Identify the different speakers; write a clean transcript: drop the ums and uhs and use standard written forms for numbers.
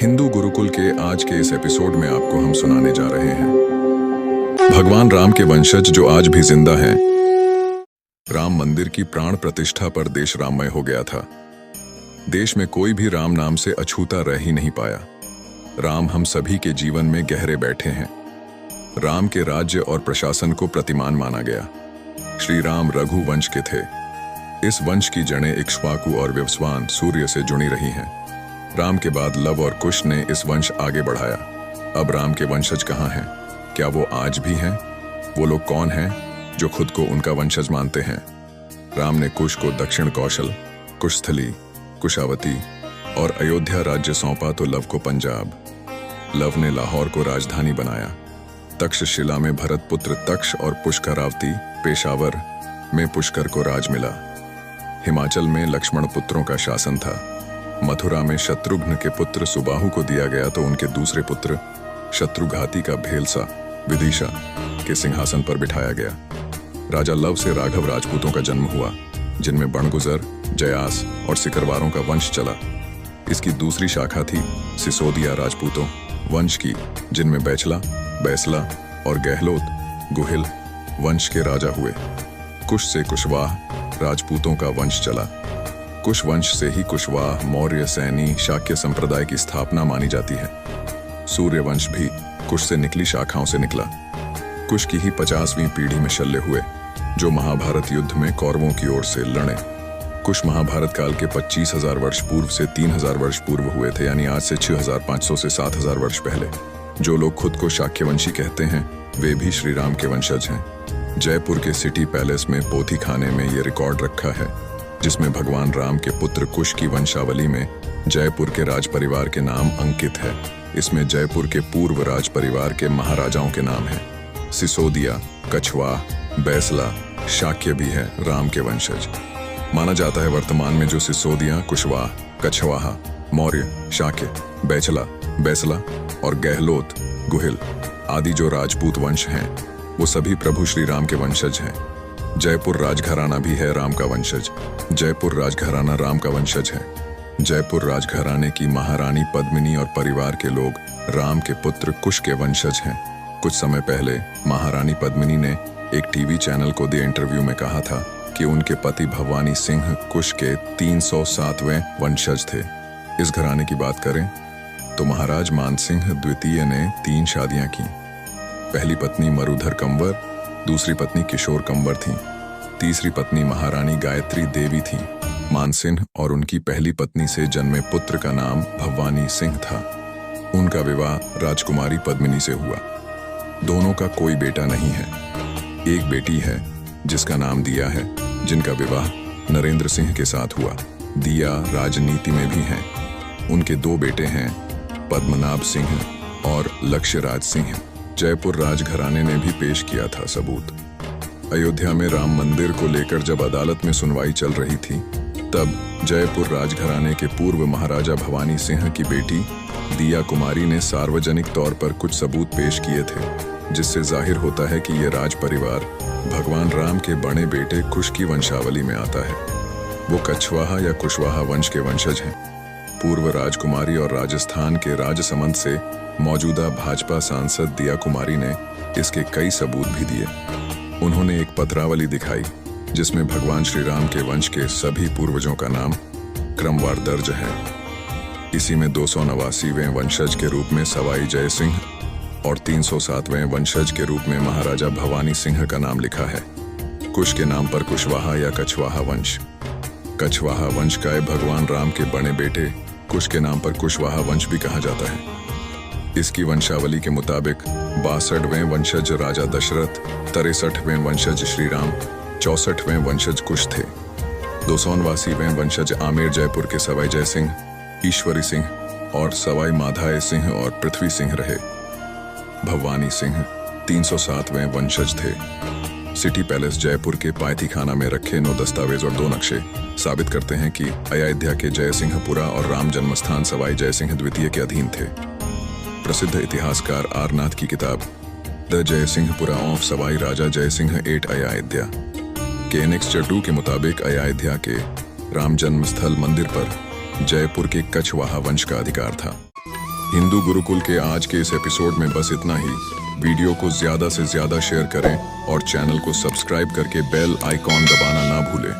Speaker 1: हिंदू गुरुकुल के आज के इस एपिसोड में आपको हम सुनाने जा रहे हैं भगवान राम के वंशज जो आज भी जिंदा हैं। राम मंदिर की प्राण प्रतिष्ठा पर देश राममय हो गया था। देश में कोई भी राम नाम से अछूता रह ही नहीं पाया। राम हम सभी के जीवन में गहरे बैठे हैं। राम के राज्य और प्रशासन को प्रतिमान माना गया। श्री राम रघु वंश के थे। इस वंश की जड़ें इक्ष्वाकु और विवस्वान सूर्य से जुड़ी रही हैं। राम के बाद लव और कुश ने इस वंश आगे बढ़ाया। अब राम के वंशज कहाँ हैं? क्या वो आज भी हैं? वो लोग कौन हैं जो खुद को उनका वंशज मानते हैं? राम ने कुश को दक्षिण कौशल, कुशस्थली, कुशावती और अयोध्या राज्य सौंपा तो लव को पंजाब। लव ने लाहौर को राजधानी बनाया। तक्षशिला में भरत पुत्र तक्ष और पुष्करावती, पेशावर में पुष्कर को राज मिला। हिमाचल में लक्ष्मण पुत्रों का शासन था। मथुरा में शत्रुघ्न के पुत्र सुबाहु को दिया गया तो उनके दूसरे पुत्र शत्रुघाती का भेलसा विदिशा के सिंहासन पर बिठाया गया। राजा लव से राघव राजपूतों का जन्म हुआ, जिनमें बणगुजर, जयास और सिकरवारों का वंश चला। इसकी दूसरी शाखा थी सिसोदिया राजपूतों वंश की, जिनमें बैचला, बैसला और गहलोत गुहिल वंश के राजा हुए। कुश से कुशवाह राजपूतों का वंश चला। कुश वंश से ही कुशवाह, मौर्य, सैनी, शाक्य संप्रदाय की स्थापना मानी जाती है। सूर्य वंश भी कुश से निकली शाखाओं से निकला। कुश की ही 50वीं पीढ़ी में शल्य हुए, जो महाभारत युद्ध में कौरवों की ओर से लड़े। कुश महाभारत काल के 25,000 वर्ष पूर्व से 3,000 वर्ष पूर्व हुए थे, यानी आज से 6,500 से 7,000 वर्ष पहले। जो लोग खुद को शाक्यवंशी कहते हैं, वे भी श्री राम के वंशज हैं। जयपुर के सिटी पैलेस में पोथी खाने में ये रिकॉर्ड रखा है, जिसमें भगवान राम के पुत्र कुश की वंशावली में जयपुर के राज परिवार के नाम अंकित है। इसमें जयपुर के पूर्व राज परिवार के महाराजाओं के नाम हैं। सिसोदिया, कछवाह, बैसला, शाक्य भी है राम के वंशज। माना जाता है वर्तमान में जो सिसोदिया, कुशवाह, कछवाहा, मौर्य, शाक्य, बैचला, बैसला और गहलोत गुहिल आदि जो राजपूत वंश हैं, वो सभी प्रभु श्री राम के वंशज हैं। जयपुर राजघराना भी है राम का वंशज। जयपुर राजघराना राम का वंशज है। जयपुर राजघराने की महारानी पद्मिनी और परिवार के लोग राम के पुत्र कुश के वंशज हैं। कुछ समय पहले महारानी पद्मिनी ने एक टीवी चैनल को दिए इंटरव्यू में कहा था कि उनके पति भवानी सिंह कुश के 307वें वंशज थे। इस घराने की बात करें तो महाराज मानसिंह द्वितीय ने 3 शादियां की। पहली पत्नी मरुधर कंवर, दूसरी पत्नी किशोर कंवर थी, तीसरी पत्नी महारानी गायत्री देवी थी। मानसिंह और उनकी पहली पत्नी से जन्मे पुत्र का नाम भवानी सिंह था। उनका विवाह राजकुमारी पद्मिनी से हुआ। दोनों का कोई बेटा नहीं है। एक बेटी है जिसका नाम दिया है, जिनका विवाह नरेंद्र सिंह के साथ हुआ। दिया राजनीति में भी हैं। उनके 2 बेटे हैं, पद्मनाभ सिंह और लक्ष्यराज सिंह। जयपुर राजघराने ने भी पेश किया था सबूत। अयोध्या में राम मंदिर को लेकर जब अदालत में सुनवाई चल रही थी, तब जयपुर राजघराने के पूर्व महाराजा भवानी सिंह की बेटी दिया कुमारी ने सार्वजनिक तौर पर कुछ सबूत पेश किए थे, जिससे जाहिर होता है कि यह राज परिवार भगवान राम के बड़े बेटे कुश की वंशावली में आता है। वो कछवाहा या कुशवाहा वंश के वंशज हैं। पूर्व राजकुमारी और राजस्थान के राजसमंद से मौजूदा भाजपा सांसद दिया कुमारी ने इसके कई सबूत भी दिए। उन्होंने एक पत्रावली दिखाई, जिसमें भगवान श्री राम के वंश के सभी पूर्वजों का नाम क्रमवार दर्ज है। इसी में 289वें वंशज के रूप में सवाई जय सिंह और 307वें वंशज के रूप में महाराजा भवानी सिंह का नाम लिखा है। कुश के नाम पर कुशवाहा या कछवाहा वंश। कछवाहा वंश का भगवान राम के बड़े बेटे कुश के नाम पर कुशवाहा वंश भी कहा जाता है। इसकी वंशावली के मुताबिक 62वें वंशज राजा दशरथ, 63वें वंशज श्री राम, 64वें वंशज कुश थे। 289वें वंशज आमेर जयपुर के सवाई जय सिंह, ईश्वरी सिंह और सवाई माधाय सिंह और पृथ्वी सिंह रहे। भवानी सिंह 307वें वंशज थे। सिटी पैलेस जयपुर के पायथी खाना में रखे 9 दस्तावेज और 2 नक्शे साबित करते हैं कि अयोध्या के जय सिंहपुरा और राम जन्मस्थान सवाई जय सिंह द्वितीय के अधीन थे। प्रसिद्ध इतिहासकार आरनाथ की किताब द जय सिंहपुरा ऑफ सवाई राजा जय सिंह एट अयोध्या के एनेक्स 2 के मुताबिक अयोध्या के राम जन्मस्थल मंदिर पर जयपुर के कछवाहा वंश का अधिकार था। हिंदू गुरुकुल के आज के इस एपिसोड में बस इतना ही। वीडियो को ज्यादा से ज्यादा शेयर करें और चैनल को सब्सक्राइब करके बेल आइकॉन दबाना ना भूलें।